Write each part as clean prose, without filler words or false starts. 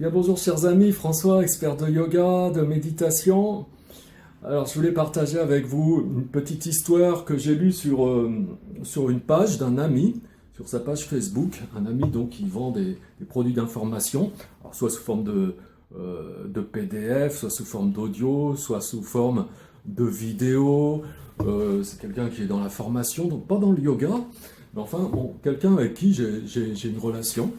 Bien bonjour chers amis, François, expert de yoga, de méditation. Alors je voulais partager avec vous une petite histoire que j'ai lue sur une page d'un ami, sur sa page Facebook, un ami donc qui vend des produits d'information, alors soit sous forme de PDF, soit sous forme d'audio, soit sous forme de vidéo. C'est quelqu'un qui est dans la formation, donc pas dans le yoga, mais enfin bon, quelqu'un avec qui j'ai une relation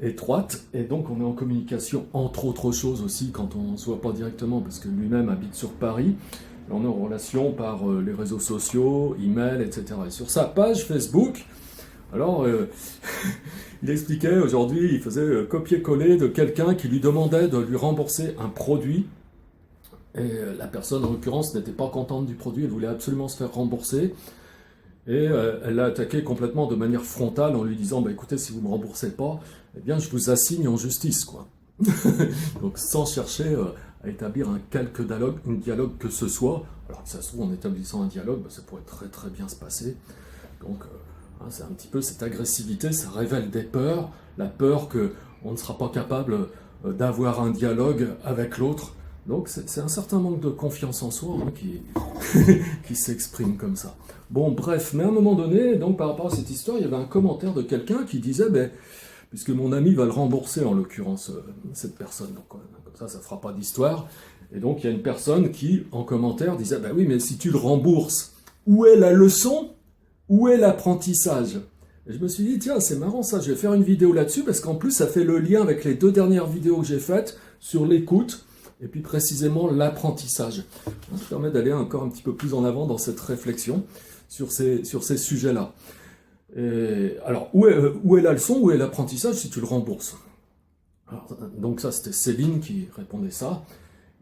étroite, et donc on est en communication entre autres choses aussi quand on ne se voit pas directement parce que lui-même habite sur Paris. On est en relation par les réseaux sociaux, email, etc. Et sur sa page Facebook, alors il expliquait aujourd'hui, il faisait copier-coller de quelqu'un qui lui demandait de lui rembourser un produit, et la personne en l'occurrence n'était pas contente du produit, elle voulait absolument se faire rembourser. Et elle l'a attaqué complètement de manière frontale en lui disant bah, « Écoutez, si vous ne me remboursez pas, eh bien, je vous assigne en justice. » quoi. Donc sans chercher à établir un dialogue que ce soit. Alors que ça se trouve, en établissant un dialogue, bah, ça pourrait très très bien se passer. Donc c'est un petit peu cette agressivité, ça révèle des peurs. La peur qu'on ne sera pas capable d'avoir un dialogue avec l'autre. Donc c'est un certain manque de confiance en soi qui s'exprime comme ça. Bon bref, mais à un moment donné, donc par rapport à cette histoire, il y avait un commentaire de quelqu'un qui disait ben, puisque mon ami va le rembourser en l'occurrence, cette personne, donc comme ça ne fera pas d'histoire. Et donc il y a une personne qui, en commentaire, disait ben oui, mais si tu le rembourses, où est la leçon? Où est l'apprentissage? Et je me suis dit, tiens, c'est marrant ça, je vais faire une vidéo là-dessus, parce qu'en plus ça fait le lien avec les 2 dernières vidéos que j'ai faites sur l'écoute, et puis précisément l'apprentissage. Ça permet d'aller encore un petit peu plus en avant dans cette réflexion sur ces sujets-là. Alors, où est la leçon, où est l'apprentissage si tu le rembourses? Alors, donc ça, c'était Céline qui répondait ça.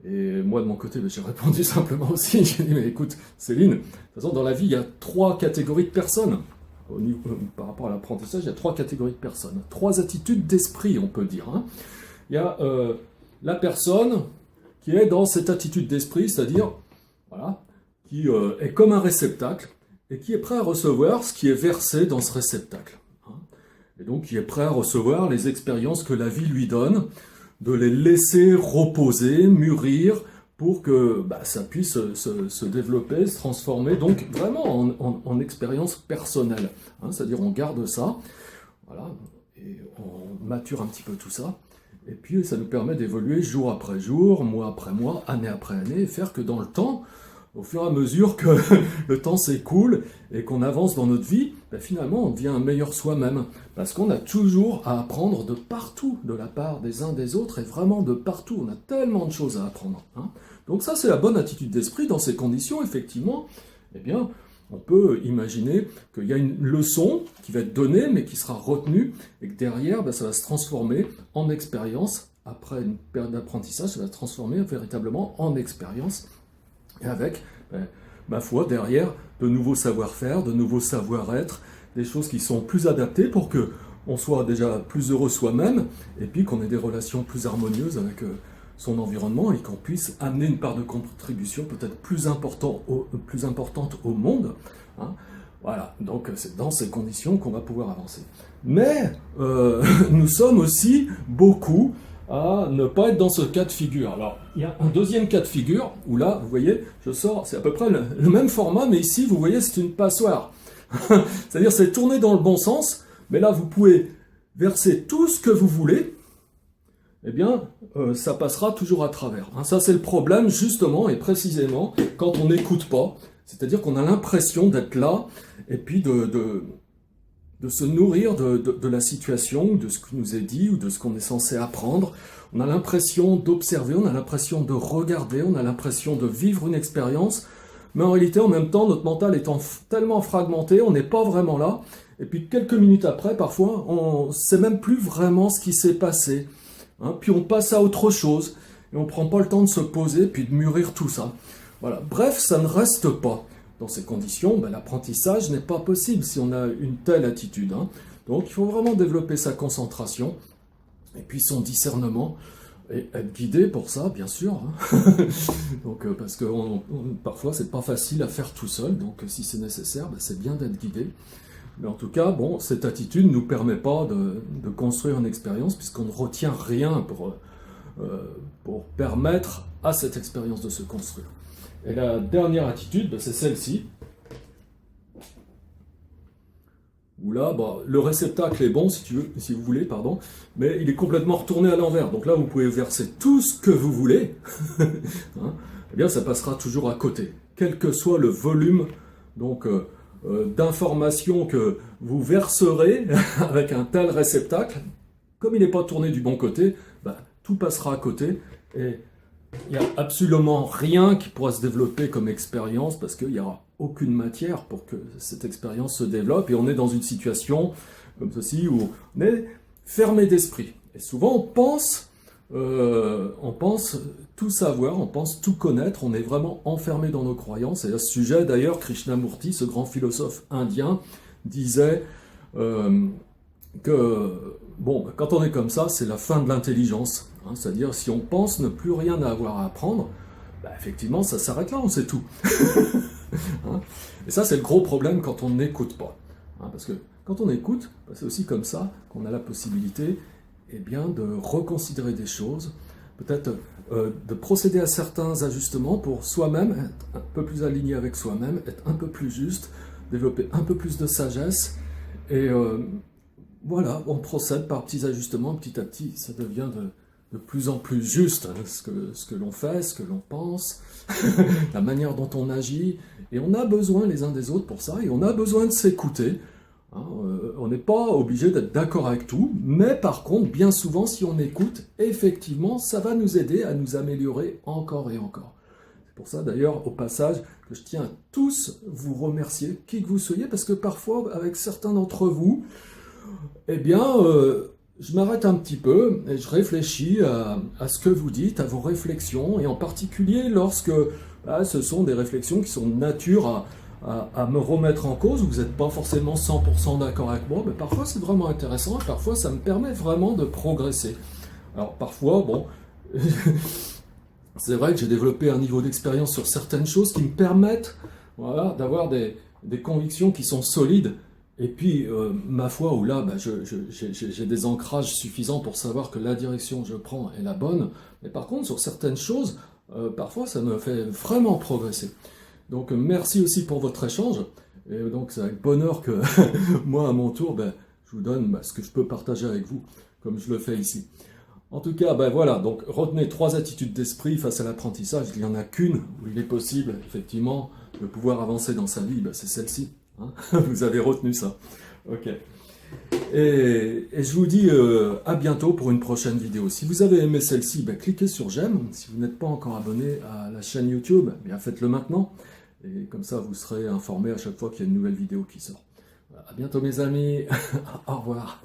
Et moi, de mon côté, j'ai répondu simplement aussi. J'ai dit, mais écoute, Céline, de toute façon, dans la vie, il y a 3 catégories de personnes. Par rapport à l'apprentissage, il y a 3 catégories de personnes. 3 attitudes d'esprit, on peut dire. Hein. Il y a la personne qui est dans cette attitude d'esprit, c'est-à-dire, voilà, qui est comme un réceptacle, et qui est prêt à recevoir ce qui est versé dans ce réceptacle. Et donc qui est prêt à recevoir les expériences que la vie lui donne, de les laisser reposer, mûrir, pour que ça puisse se développer, se transformer, donc vraiment en expérience personnelle. C'est-à-dire on garde ça, voilà, et on mature un petit peu tout ça, et puis ça nous permet d'évoluer jour après jour, mois après mois, année après année, et faire que dans le temps, au fur et à mesure que le temps s'écoule et qu'on avance dans notre vie, finalement on devient un meilleur soi-même. Parce qu'on a toujours à apprendre de partout, de la part des uns des autres, et vraiment de partout. On a tellement de choses à apprendre. Donc ça c'est la bonne attitude d'esprit. Dans ces conditions, effectivement, eh bien, on peut imaginer qu'il y a une leçon qui va être donnée, mais qui sera retenue, et que derrière, ça va se transformer en expérience. Après une période d'apprentissage, ça va se transformer véritablement en expérience. Et avec, ma foi, derrière, de nouveaux savoir-faire, de nouveaux savoir-être, des choses qui sont plus adaptées pour qu'on soit déjà plus heureux soi-même, et puis qu'on ait des relations plus harmonieuses avec son environnement, et qu'on puisse amener une part de contribution peut-être plus importante au monde. Voilà, donc c'est dans ces conditions qu'on va pouvoir avancer. Mais nous sommes aussi beaucoup à ne pas être dans ce cas de figure. Alors, il y a un deuxième cas de figure, où là, vous voyez, je sors, c'est à peu près le même format, mais ici, vous voyez, c'est une passoire. C'est-à-dire, c'est tourné dans le bon sens, mais là, vous pouvez verser tout ce que vous voulez, eh bien, ça passera toujours à travers. Ça, c'est le problème, justement, et précisément, quand on n'écoute pas, c'est-à-dire qu'on a l'impression d'être là, et puis de se nourrir de la situation, de ce qui nous est dit, ou de ce qu'on est censé apprendre. On a l'impression d'observer, on a l'impression de regarder, on a l'impression de vivre une expérience, mais en réalité, en même temps, notre mental étant tellement fragmenté, on n'est pas vraiment là, et puis quelques minutes après, parfois, on ne sait même plus vraiment ce qui s'est passé. Puis on passe à autre chose, et on ne prend pas le temps de se poser, puis de mûrir tout ça. Voilà. Bref, ça ne reste pas. Dans ces conditions, l'apprentissage n'est pas possible si on a une telle attitude. Donc il faut vraiment développer sa concentration et puis son discernement et être guidé pour ça, bien sûr. Donc, parce que parfois c'est pas facile à faire tout seul, donc si c'est nécessaire, c'est bien d'être guidé. Mais en tout cas, cette attitude ne nous permet pas de construire une expérience puisqu'on ne retient rien pour permettre à cette expérience de se construire. Et la dernière attitude, c'est celle-ci, où là, le réceptacle est bon, si vous voulez, pardon, mais il est complètement retourné à l'envers. Donc là, vous pouvez verser tout ce que vous voulez, hein, eh bien, ça passera toujours à côté, quel que soit le volume d'informations que vous verserez avec un tel réceptacle. Comme il n'est pas tourné du bon côté, tout passera à côté, et il n'y a absolument rien qui pourra se développer comme expérience, parce qu'il n'y aura aucune matière pour que cette expérience se développe, et on est dans une situation comme ceci où on est fermé d'esprit. Et souvent on pense tout savoir, on pense tout connaître, on est vraiment enfermé dans nos croyances. Et à ce sujet d'ailleurs, Krishnamurti, ce grand philosophe indien, disait que quand on est comme ça, c'est la fin de l'intelligence. Hein, c'est-à-dire, si on pense ne plus rien avoir à apprendre, effectivement, ça s'arrête là, on sait tout. Hein, et ça, c'est le gros problème quand on n'écoute pas. Hein, parce que quand on écoute, c'est aussi comme ça qu'on a la possibilité de reconsidérer des choses, peut-être de procéder à certains ajustements pour soi-même, être un peu plus aligné avec soi-même, être un peu plus juste, développer un peu plus de sagesse, et voilà, on procède par petits ajustements, petit à petit, ça devient de plus en plus juste, hein, ce que l'on fait, ce que l'on pense, la manière dont on agit, et on a besoin les uns des autres pour ça, et on a besoin de s'écouter. Hein, on n'est pas obligé d'être d'accord avec tout, mais par contre, bien souvent, si on écoute, effectivement, ça va nous aider à nous améliorer encore et encore. C'est pour ça d'ailleurs, au passage, que je tiens à tous vous remercier, qui que vous soyez, parce que parfois, avec certains d'entre vous, je m'arrête un petit peu et je réfléchis à ce que vous dites, à vos réflexions, et en particulier lorsque ce sont des réflexions qui sont de nature à me remettre en cause, où vous n'êtes pas forcément 100% d'accord avec moi, mais parfois c'est vraiment intéressant, et parfois ça me permet vraiment de progresser. Alors parfois, c'est vrai que j'ai développé un niveau d'expérience sur certaines choses qui me permettent d'avoir des convictions qui sont solides. Et puis, ma foi, où là, j'ai des ancrages suffisants pour savoir que la direction que je prends est la bonne. Mais par contre, sur certaines choses, parfois, ça me fait vraiment progresser. Donc, merci aussi pour votre échange. Et donc, c'est avec bonheur que moi, à mon tour, je vous donne ce que je peux partager avec vous, comme je le fais ici. En tout cas, voilà, donc retenez 3 attitudes d'esprit face à l'apprentissage. Il n'y en a qu'une où il est possible, effectivement, de pouvoir avancer dans sa vie, c'est celle-ci. Hein, vous avez retenu ça. Ok. Et je vous dis à bientôt pour une prochaine vidéo. Si vous avez aimé celle-ci, cliquez sur j'aime. Si vous n'êtes pas encore abonné à la chaîne YouTube, faites-le maintenant. Et comme ça, vous serez informé à chaque fois qu'il y a une nouvelle vidéo qui sort. À bientôt mes amis. Au revoir.